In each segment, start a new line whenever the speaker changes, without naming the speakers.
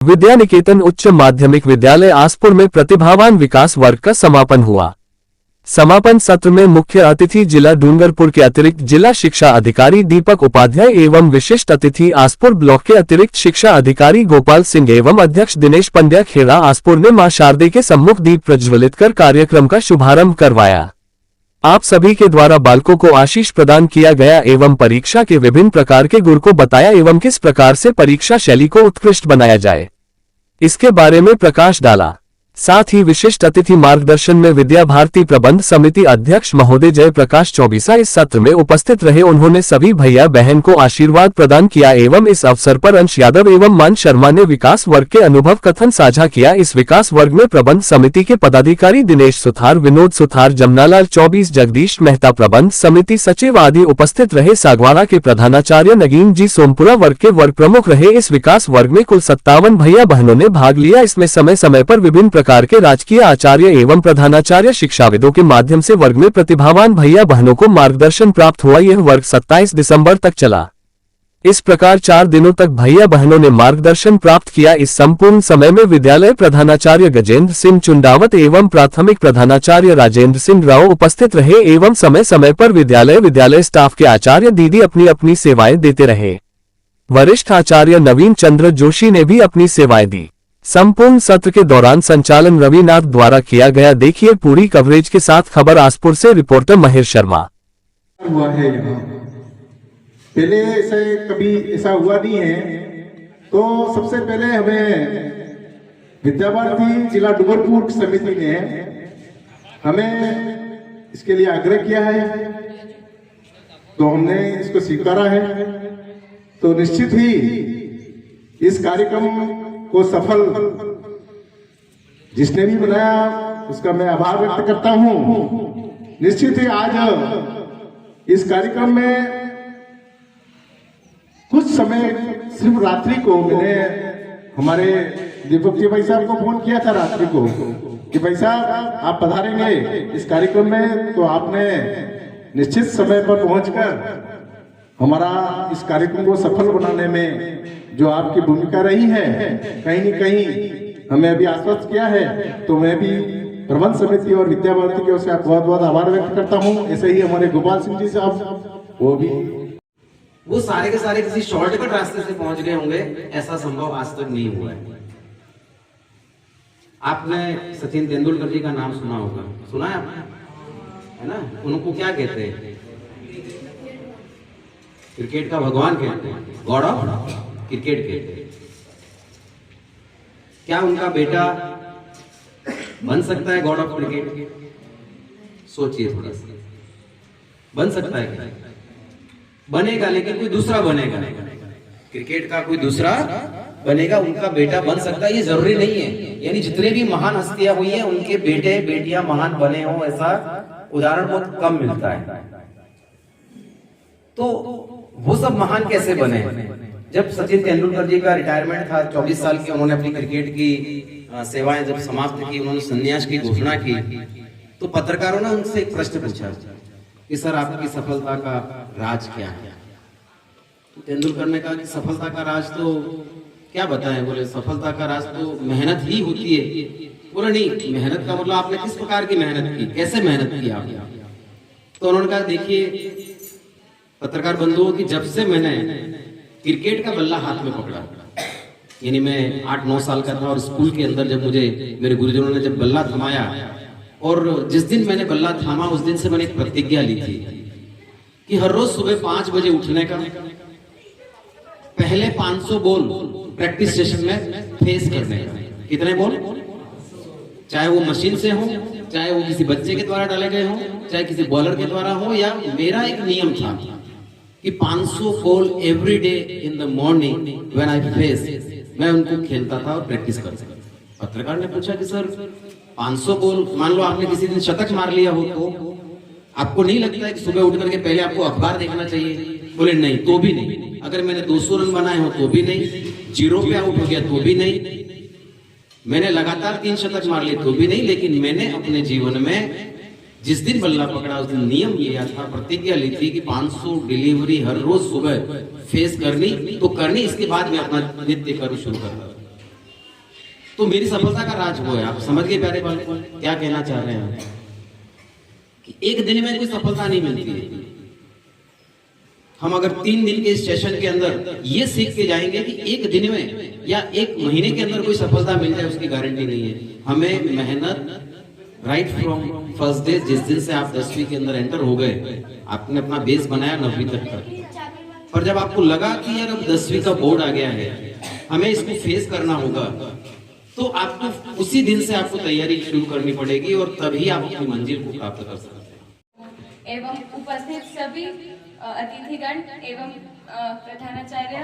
विद्या निकेतन उच्च माध्यमिक विद्यालय आसपुर में प्रतिभावान विकास वर्ग का समापन हुआ। समापन सत्र में मुख्य अतिथि जिला डूंगरपुर के अतिरिक्त जिला शिक्षा अधिकारी दीपक उपाध्याय एवं विशिष्ट अतिथि आसपुर ब्लॉक के अतिरिक्त शिक्षा अधिकारी गोपाल सिंह एवं अध्यक्ष दिनेश पंड्या खेड़ा आसपुर ने मां शारदे के सम्मुख दीप प्रज्वलित कर कार्यक्रम का शुभारंभ करवाया। आप सभी के द्वारा बालकों को आशीष प्रदान किया गया एवं परीक्षा के विभिन्न प्रकार के गुर को बताया एवं किस प्रकार से परीक्षा शैली को उत्कृष्ट बनाया जाए, इसके बारे में प्रकाश डाला। साथ ही विशिष्ट अतिथि मार्गदर्शन में विद्या भारती प्रबंध समिति अध्यक्ष महोदय जयप्रकाश चौबीसा इस सत्र में उपस्थित रहे। उन्होंने सभी भैया बहन को आशीर्वाद प्रदान किया एवं इस अवसर पर अंश यादव एवं मान शर्मा ने विकास वर्ग के अनुभव कथन साझा किया। इस विकास वर्ग में प्रबंध समिति के पदाधिकारी दिनेश सुथार, विनोद सुथार, जमनालाल 24, जगदीश मेहता प्रबंध समिति सचिव आदि उपस्थित रहे। सागवाड़ा के प्रधानाचार्य नगीन जी सोमपुरा वर्ग के वर्ग प्रमुख रहे। इस विकास वर्ग में कुल 57 भैया बहनों ने भाग लिया। इसमें समय समय पर विभिन्न प्रकार के राजकीय आचार्य एवं प्रधानाचार्य शिक्षाविदों के माध्यम से वर्ग में प्रतिभावान भैया बहनों को मार्गदर्शन प्राप्त हुआ। यह वर्ग 27 दिसंबर तक चला। इस प्रकार 4 दिनों तक भैया बहनों ने मार्गदर्शन प्राप्त किया। इस संपूर्ण समय में विद्यालय प्रधानाचार्य गजेंद्र सिंह चुंडावत एवं प्राथमिक प्रधानाचार्य राजेंद्र सिंह राव उपस्थित रहे एवं समय समय पर विद्यालय स्टाफ के आचार्य दीदी अपनी अपनी सेवाएं देते रहे। वरिष्ठ आचार्य नवीन चंद्र जोशी ने भी अपनी सेवाएं दी। संपूर्ण सत्र के दौरान संचालन रविनाथ द्वारा किया गया। देखिए पूरी कवरेज के साथ खबर आसपुर से रिपोर्टर महेश शर्मा।
हुआ है यहाँ पहले ऐसे कभी ऐसा हुआ नहीं है, तो सबसे पहले हमें विद्या भारती जिला डूंगरपुर समिति ने हमें इसके लिए आग्रह किया है, तो हमने इसको स्वीकारा है। तो निश्चित ही इस कार्यक्रम को सफल जिसने भी बनाया उसका मैं आभार व्यक्त करता हूं। निश्चित ही आज इस कार्यक्रम में कुछ समय सिर्फ रात्रि को मैंने हमारे दीपक जी भाई साहब को फोन किया था रात्रि को कि भाई साहब आप पधारेंगे इस कार्यक्रम में, तो आपने निश्चित समय पर पहुंचकर हमारा इस कार्यक्रम को सफल बनाने में जो आपकी भूमिका रही है, कहीं न कहीं हमें अभी आश्वस्त किया है। तो मैं भी प्रबंध समिति और विद्या भारती की ओर से बहुत बहुत आभार व्यक्त करता हूं। ऐसे ही हमारे गोपाल सिंह जी साहब,
वो सारे के सारे किसी शॉर्टकट रास्ते से पहुंच गए होंगे, ऐसा संभव आज तक नहीं हुआ है। आपने सचिन तेंदुलकर जी का नाम सुना होगा, सुना है आपने, है ना? उनको क्या कहते हैं? क्रिकेट का भगवान कहते हैं, गॉड ऑफ क्रिकेट कहते हैं। क्या उनका बेटा बन सकता है गॉड ऑफ क्रिकेट? सोचिए थोड़ा सा, बन सकता है क्या? बनेगा, लेकिन कोई दूसरा बनेगा। क्रिकेट का कोई दूसरा बनेगा, उनका बेटा बन सकता है, ये जरूरी नहीं है। यानी जितने भी महान हस्तियां हुई हैं उनके बेटे बेटियां महान बने हो, ऐसा उदाहरण बहुत कम मिलता है। तो वो सब महान कैसे बने? जब सचिन तेंदुलकर जी का रिटायरमेंट था, 24 साल के उन्होंने अपनी क्रिकेट की सेवाएं जब समाप्त की, उन्होंने संन्यास की घोषणा की, तो पत्रकारों ने उनसे एक प्रश्न पूछा कि सर आपकी सफलता का राज क्या है? तो तेंदुलकर ने कहा कि सफलता का राज तो क्या बताएं? बोले सफलता का राज तो मेहनत ही होती है। बोले नहीं, मेहनत का मतलब आपने किस प्रकार की मेहनत की, कैसे मेहनत की आपने? तो उन्होंने कहा देखिए पत्रकार बंधुओं की, जब से मैंने क्रिकेट का बल्ला हाथ में पकड़ा, यानी मैं 8-9 साल का था और स्कूल के अंदर जब मुझे मेरे गुरुजनों ने जब बल्ला थमाया, और जिस दिन मैंने बल्ला थामा उस दिन से मैंने एक प्रतिज्ञा ली थी कि हर रोज सुबह 5 बजे उठने का, पहले 500 बॉल प्रैक्टिस सेशन में फेस करने का। कितने बॉल? चाहे वो मशीन से हो, चाहे वो किसी बच्चे के द्वारा डाले गए हो, चाहे किसी बॉलर के द्वारा हो, या मेरा एक नियम था कि 500 ball every day in the morning when I face, मैं उनको खेलता था और प्रैक्टिस करता था। पत्रकार ने पूछा कि सर 500 बॉल, मान लो आपने किसी दिन शतक मार लिया हो, तो आपको नहीं लगता है कि सुबह उठ करके पहले आपको अखबार देखना चाहिए? बोले नहीं, तो भी नहीं। अगर मैंने 200 रन बनाए हो तो भी नहीं, 0 पे आउट हो गया तो भी नहीं, मैंने लगातार 3 शतक मार लिए तो भी नहीं, लेकिन मैंने अपने जीवन में जिस दिन बल्ला पकड़ा उस दिन नियम लिया था, प्रतिज्ञा ली थी कि 500 डिलीवरी हर रोज सुबह फेस करनी तो करनी, इसके बाद मैं अपना नित्य कर्म शुरू करता। तो मेरी सफलता का राज वो है। आप समझ गए प्यारे बाल क्या कहना चाह रहे हैं कि एक दिन में कोई सफलता नहीं मिलती है। हम अगर 3 दिन के सेशन के अंदर ये सीख के जाएंगे कि एक दिन में या एक महीने के अंदर कोई सफलता मिल जाए, उसकी गारंटी नहीं है। हमें मेहनत राइट फ्रॉम फर्स्ट डे, जिस दिन से आप 10वीं के अंदर एंटर हो गए, आपने अपना बेस बनाया 9वीं तक का, पर जब आपको लगा कि यार अब 10वीं का बोर्ड आ गया है, हमें इसको फेस करना होगा, तो आपको उसी दिन से आपको तैयारी शुरू करनी पड़ेगी और तभी आप अपनी मंजिल को प्राप्त कर सकते हैं।
एवं उपस्थित सभी अतिथिगण एवं प्रधानाचार्य।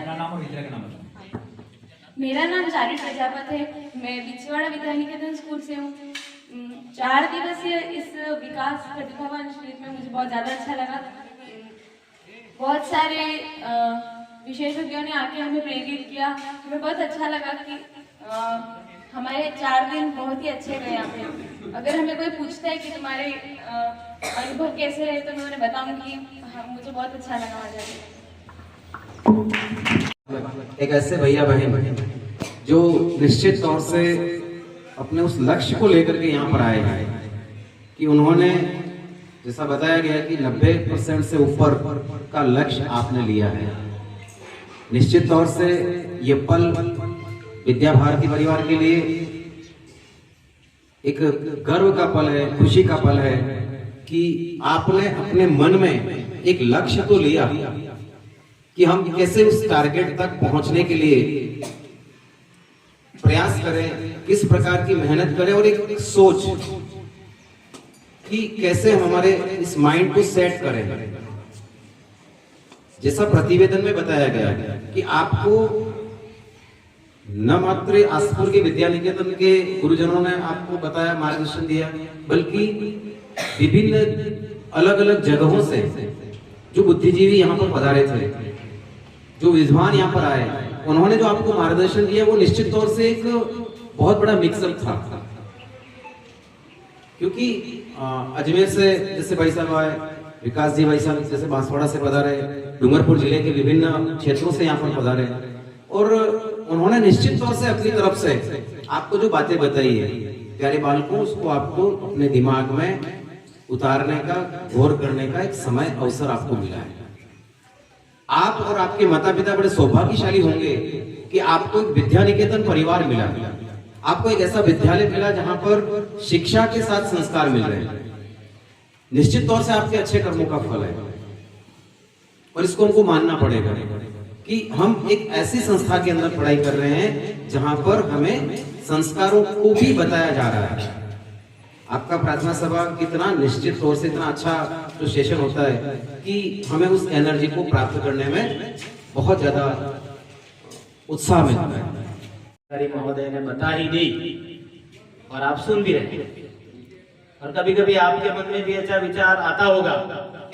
मेरा नाम चारित प्रजापत है। मैं बिछवाड़ा विद्या निकेतन स्कूल से हूँ। 4 दिवसीय इस विकास प्रतिभावान शिविर में मुझे बहुत ज़्यादा अच्छा लगा। बहुत सारे विशेषज्ञों ने आके हमें प्रेरित किया। हमें बहुत अच्छा लगा कि हमारे 4 दिन बहुत ही अच्छे गए यहाँ पे। अगर हमें कोई पूछता है कि तुम्हारे अनुभव कैसे रहे, तो मैं उन्हें बताऊंगी मुझे बहुत अच्छा लगा वहाँ जाके।
एक ऐसे भैया बहन जो निश्चित तौर से अपने उस लक्ष्य को लेकर के यहाँ पर आए हैं कि उन्होंने, जैसा बताया गया कि 90% से ऊपर का लक्ष्य आपने लिया है। निश्चित तौर से ये पल विद्या भारती परिवार के लिए एक गर्व का पल है, खुशी का पल है कि आपने अपने मन में एक लक्ष्य तो लिया कि हम कैसे उस टारगेट तक पहुंचने के लिए प्रयास करें, किस प्रकार की मेहनत करें, और एक सोच कि कैसे हमारे इस माइंड को सेट करें। जैसा प्रतिवेदन में बताया गया कि आपको न मात्र आसपुर के विद्या निकेतन के गुरुजनों ने आपको बताया, मार्गदर्शन दिया, बल्कि विभिन्न अलग अलग जगहों से जो बुद्धिजीवी यहाँ पर पधारे थे, जो विद्वान यहाँ पर आए, उन्होंने जो आपको मार्गदर्शन दिया वो निश्चित तौर से एक बहुत बड़ा मिक्सअप था। क्योंकि अजमेर से जैसे भाई साहब आए, विकास जी भाई साहब जैसे बांसवाड़ा से पधारे, डूंगरपुर जिले के विभिन्न क्षेत्रों से यहाँ पर पधारे, और उन्होंने निश्चित तौर से अपनी तरफ से आपको जो बातें बताई है प्यारे बालकों, उसको आपको अपने दिमाग में उतारने का, गौर करने का एक समय अवसर आपको मिला है। आप और आपके माता पिता बड़े सौभाग्यशाली होंगे कि आपको एक विद्या निकेतन परिवार मिला, आपको एक ऐसा विद्यालय मिला जहां पर शिक्षा के साथ संस्कार मिल रहे हैं। निश्चित तौर से आपके अच्छे कर्मों का फल है और इसको हमको मानना पड़ेगा कि हम एक ऐसी संस्था के अंदर पढ़ाई कर रहे हैं जहां पर हमें संस्कारों को भी बताया जा रहा है। आपका प्रार्थना सभा कितना निश्चित तौर से इतना अच्छा जो सेशन होता है कि हमें उस एनर्जी को प्राप्त करने में बहुत ज्यादा उत्साह मिलता है।
महोदय ने बता ही दी और आप सुन भी रहे, और कभी कभी आपके मन में भी ऐसा विचार आता होगा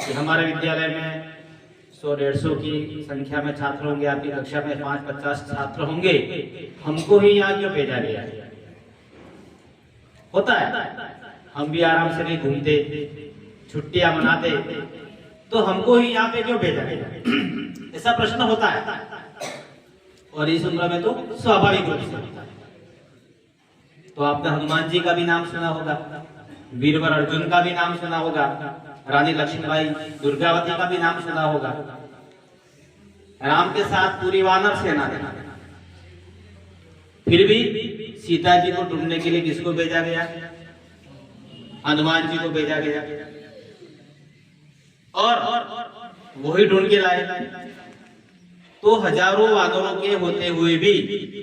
कि हमारे विद्यालय में 100-150 की संख्या में छात्र होंगे, आपकी कक्षा में 5-50 छात्र होंगे, हमको ही यहाँ क्यों भेजा गया? होता है, हम भी आराम से नहीं घूमते, छुट्टियां मनाते, तो हमको ही यहाँ पे क्यों भेजा गया? ऐसा प्रश्न होता है और इस उम्र में तो स्वाभाविक रूप से होता है। तो आपने हनुमान जी का भी नाम सुना होगा, वीरवर अर्जुन का भी नाम सुना होगा, रानी लक्ष्मीबाई दुर्गावती का भी नाम सुना होगा। राम के साथ पूरी वानर सेना थी, फिर भी सीता जी को ढूंढने के लिए किसको भेजा गया? हनुमान जी को भेजा गया, और वही ढूंढ के लाए। तो हजारों वानरों के होते हुए भी,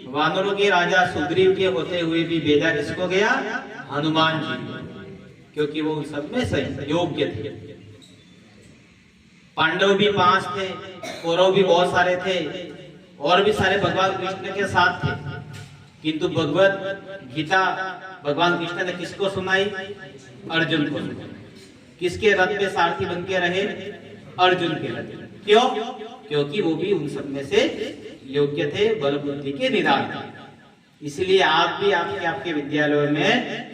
वानरों के राजा सुग्रीव के होते हुए भी भेजा किसको गया? हनुमान जी, क्योंकि वो सब में सही योग्य थे। पांडव भी 5 थे, कौरव भी बहुत सारे थे, और भी सारे भगवान कृष्ण के साथ थे, किंतु भगवत गीता भगवान कृष्ण ने किसको सुनाई? अर्जुन को। किसके रथ पे सारथी बन के रहे? अर्जुन के रथ। क्यों? क्योंकि वो भी उन सब में से योग्य थे, बल बुद्धि के निदान थे। इसलिए आप भी आपके विद्यालयों में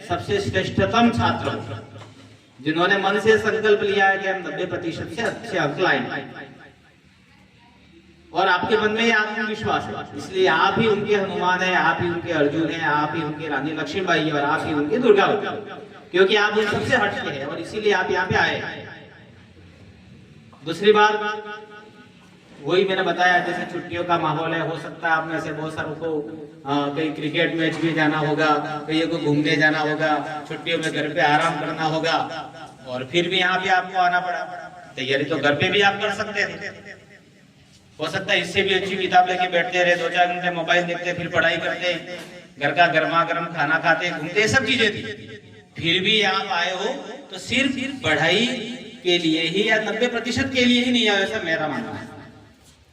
सबसे श्रेष्ठतम छात्र, जिन्होंने मन से संकल्प लिया है कि हम 90% से अच्छे अंक लाएंगे। और आपके मन में ये आत्मविश्वास है, इसलिए आप ही उनके हनुमान हैं, आप ही उनके अर्जुन हैं, आप ही उनके रानी लक्ष्मीबाई है और आप ही उनके दुर्गा होती है, क्योंकि आप उन सबसे हटके हैं और इसीलिए आप यहाँ पे आए। दूसरी बात वही मैंने बताया, जैसे छुट्टियों का माहौल है, हो सकता है आप में से बहुत सारों को कहीं क्रिकेट मैच भी जाना होगा, कहीं को घूमने जाना होगा, छुट्टियों में घर पे आराम करना होगा, और फिर भी यहाँ पे आपको आना पड़ा। तैयारी तो घर पे भी आप कर सकते थे, हो सकता है इससे भी अच्छी किताब लेके बैठते रहे, 2-4 घंटे मोबाइल देखते, फिर पढ़ाई करते, घर का गर्मा गर्म खाना खाते, घूमते, ये सब चीजें थी। फिर भी आप आए हो तो सिर्फ पढ़ाई के लिए ही या 90% के लिए ही नहीं आए, ऐसा मेरा मानना है।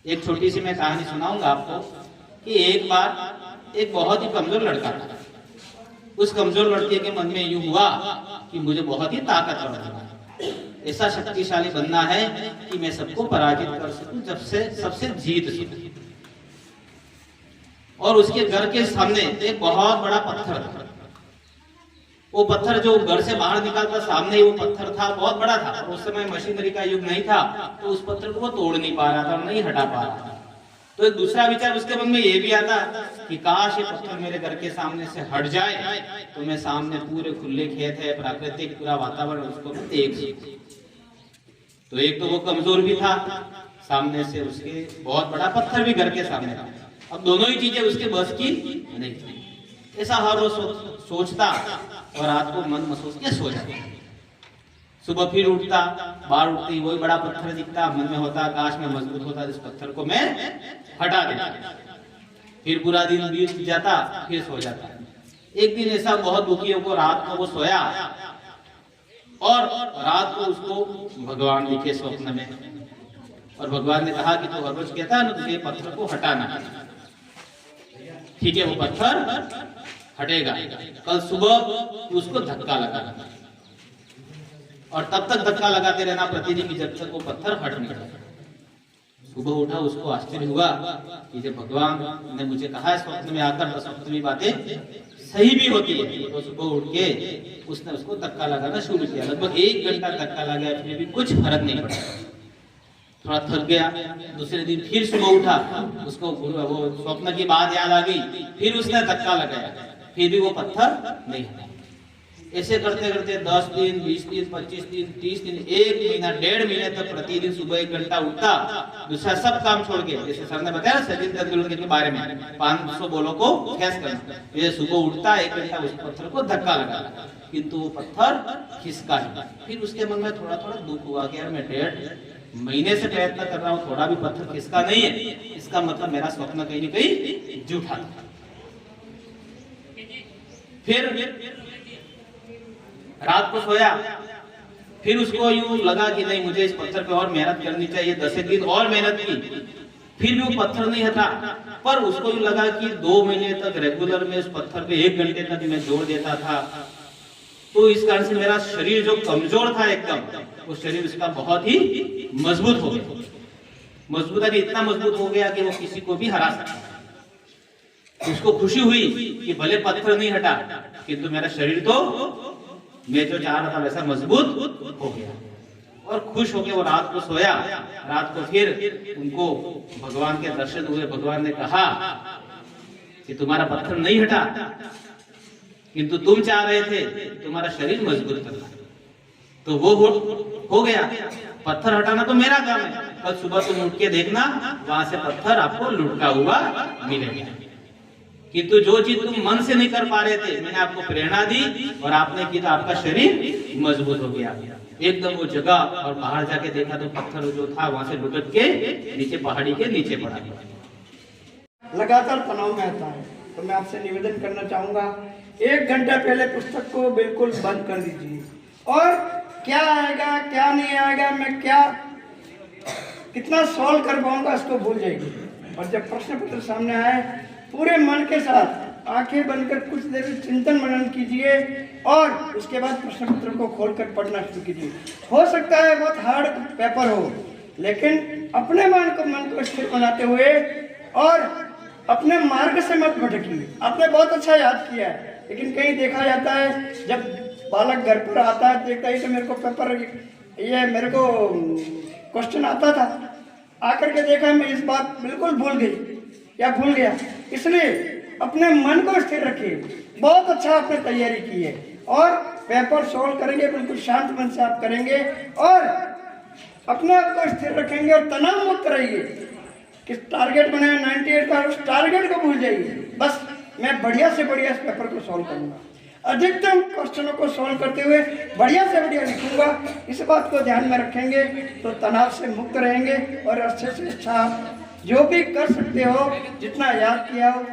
एक छोटी सी मैं कहानी सुनाऊंगा आपको कि एक बार एक बहुत ही कमजोर लड़का था। उस कमजोर लड़के के मन में यूं हुआ कि मुझे बहुत ही ताकतवर बनना है, ऐसा शक्तिशाली बनना है कि मैं सबको पराजित कर सकूं, सबसे जीत सकूं। और उसके घर के सामने एक बहुत बड़ा पत्थर था। वो पत्थर जो घर से बाहर निकालता, सामने ही वो पत्थर था, बहुत बड़ा था। और उस समय मशीनरी का युग नहीं था, तो उस पत्थर को वो तोड़ नहीं पा रहा था और नहीं हटा पा रहा था। तो एक दूसरा विचार उसके मन में ये भी आता कि काश ये पत्थर मेरे घर के सामने से हट जाए, तो मैं सामने पूरे खुले खेत है, प्राकृतिक पूरा वातावरण, उसको मैं देख सकूं। तो एक तो वो कमजोर भी था, सामने से उसके बहुत बड़ा पत्थर भी घर के सामने था। अब दोनों ही चीजें उसके बस की नहीं थी। ऐसा हर रोज सोचता और रात को मन में सोच के सो जाता। सुबह फिर उठता, बाहर उठती वही बड़ा पत्थर दिखता, मन में होता काश मैं मजबूत होता, इस पत्थर को मैं हटा देता। फिर पूरा दिन बीत जाता, फिर सो जाता। एक दिन ऐसा बहुत दुखी होकर रात को वो सोया और रात को उसको भगवान दिखे स्वप्न में, और भगवान ने कहा कि तू हर रोज कहता है ना तुझे पत्थर को हटाना है, ठीक है वो पत्थर हटेगा, कल सुबह उसको धक्का लगाना और तब तक धक्का लगाते रहना प्रतिदिन की जब तक वो पत्थर हट नहीं जाए। सुबह उठा, उसको आश्चर्य हुआ कि जब भगवान ने मुझे कहा है स्वप्न में आकर, तो स्वप्न में बातें सही भी होती है। तो सुबह उठ के उसने उसको धक्का लगाना शुरू किया। लगभग 1 घंटा धक्का लगाया, फिर भी कुछ फर्क नहीं पड़ा। थोड़ा थक गया, दूसरे दिन फिर सुबह उठा, उसको वो स्वप्न की बात याद आ गई, फिर उसने धक्का लगाया, फिर भी वो पत्थर नहीं हटा। ऐसे करते करते 10 दिन, 20 दिन, 25 दिन, 30 दिन, 1 महीना, 1.5 महीने तक प्रतिदिन सुबह 1 घंटा उठता, दूसरा सब काम छोड़ के, जैसे सर ने बताया सचिन तेंदुलकर के बारे में 500 बॉलों को कैच करना, ये सुबह उठता 1 घंटा उस पत्थर को धक्का लगाता, किंतु वो पत्थर खिसका ही। फिर उसके मन में थोड़ा थोड़ा दुख हुआ कि यार मैं 1.5 महीने से प्रयत्न कर रहा हूँ, थोड़ा भी पत्थर खिसका नहीं है, इसका मतलब मेरा स्वप्न कहीं न कहीं झूठा था। फिर रात को सोया, फिर उसको यूं लगा कि नहीं मुझे इस पत्थर पे और मेहनत करनी चाहिए। 10 दिन और मेहनत की, फिर भी वो पत्थर नहीं हटा। पर उसको यूं लगा कि 2 महीने तक रेगुलर में उस पत्थर पे 1 घंटे तक मैं जोर देता था, तो इस कारण से मेरा शरीर जो कमजोर था एकदम, वो शरीर उसका बहुत ही मजबूत हो गया। मजबूत अभी इतना मजबूत हो गया कि वो किसी को भी हरा सकता। उसको खुशी हुई कि भले पत्थर नहीं हटा, किंतु मेरा शरीर तो मैं जो चाह रहा था वैसा मजबूत हो गया। और खुश होकर वो रात को सोया। रात को फिर उनको भगवान के दर्शन हुए। भगवान ने कहा कि तुम्हारा पत्थर नहीं हटा, किंतु तुम चाह रहे थे तुम्हारा शरीर मजबूत करना, तो वो हो गया। पत्थर हटाना तो मेरा काम है, कल सुबह तुम उठ के देखना, वहां से पत्थर आपको लुढ़का हुआ मिलेगा। किंतु जो चीज तुम मन से नहीं कर पा रहे थे, मैंने आपको प्रेरणा दी और आपने की, तो आपका शरीर मजबूत हो गया एकदम। वो जगह और बाहर जाके देखा तो पत्थर जो था वहां से लुढ़क के नीचे पहाड़ी के नीचे पड़ा।
लगातार तनाव में आता है, तो मैं आपसे निवेदन करना चाहूंगा 1 घंटा पहले पुस्तक को बिल्कुल बंद कर दीजिए, और क्या आएगा क्या नहीं आएगा, मैं क्या कितना सॉल्व कर पाऊंगा उसको भूल जाइए। और जब प्रश्न पत्र सामने आए, पूरे मन के साथ आंखें बनकर कुछ देर चिंतन मनन कीजिए और उसके बाद प्रश्न पत्र को खोलकर पढ़ना शुरू कीजिए। हो सकता है बहुत हार्ड पेपर हो, लेकिन अपने मन को स्थिर बनाते हुए और अपने मार्ग से मत भटकिए। आपने बहुत अच्छा याद किया है, लेकिन कहीं देखा जाता है जब बालक घर पर आता है, देखता है तो मेरे को पेपर, ये मेरे को क्वेश्चन आता था, आकर के देखा मैं इस बात बिल्कुल भूल गई या भूल गया, इसलिए अपने मन को स्थिर रखिए। बहुत अच्छा आपने तैयारी की है और पेपर सोल्व करेंगे, बिल्कुल शांत मन से आप करेंगे और अपने आप को स्थिर रखेंगे और तनाव मुक्त रहिए। कि टारगेट बनाया 98 का, उस टारगेट को भूल जाइए, बस मैं बढ़िया से बढ़िया इस पेपर को सॉल्व करूंगा, अधिकतम क्वेश्चनों को सॉल्व करते हुए बढ़िया से बढ़िया लिखूंगा। इस बात को ध्यान में रखेंगे तो तनाव से मुक्त रहेंगे और अच्छे से अच्छा जो भी कर सकते हो, जितना याद किया हो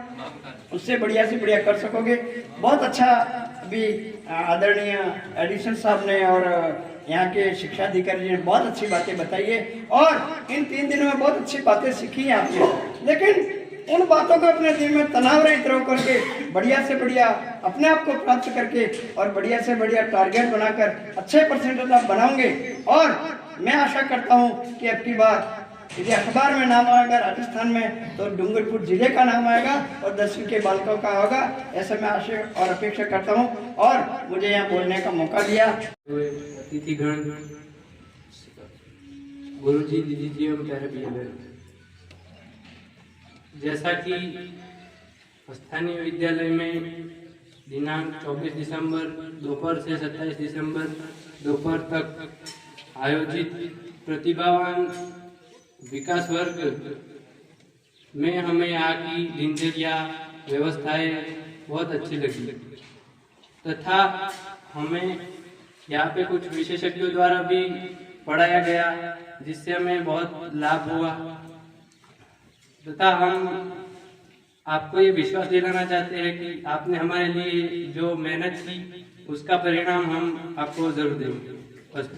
उससे बढ़िया से बढ़िया कर सकोगे। बहुत अच्छा अभी आदरणीय एडिशन साहब ने और यहाँ के शिक्षा अधिकारी जी ने बहुत अच्छी बातें बताई है और इन 3 दिनों में बहुत अच्छी बातें सीखी हैं आपने, लेकिन उन बातों को अपने दिल में तनाव रहित रहो करके बढ़िया से बढ़िया अपने आप को प्राप्त करके और बढ़िया से बढ़िया टारगेट बनाकर अच्छे परसेंटेज आप बनाओगे। और मैं आशा करता हूँ कि अब की बार यदि अखबार में नाम आएगा राजस्थान में तो डूंगरपुर जिले का नाम आएगा और 10वीं के बालकों का होगा, ऐसा मैं आशा और अपेक्षा करता हूँ और मुझे यहाँ बोलने का मौका दिया।
अतिथिगण, गुरुजी, दीदी जी और प्यारे भैया, जैसा कि स्थानीय विद्यालय में दिनांक 24 दिसंबर दोपहर से 27 दिसंबर दोपहर तक आयोजित प्रतिभावान विकास वर्ग में हमें यहाँ की दिनचर्या व्यवस्थाएं बहुत अच्छी लगी तथा हमें यहाँ पे कुछ विशेषज्ञों द्वारा भी पढ़ाया गया जिससे हमें बहुत लाभ हुआ तथा हम आपको ये विश्वास दिलाना चाहते हैं कि आपने हमारे लिए जो मेहनत की उसका परिणाम हम आपको जरूर देंगे। बस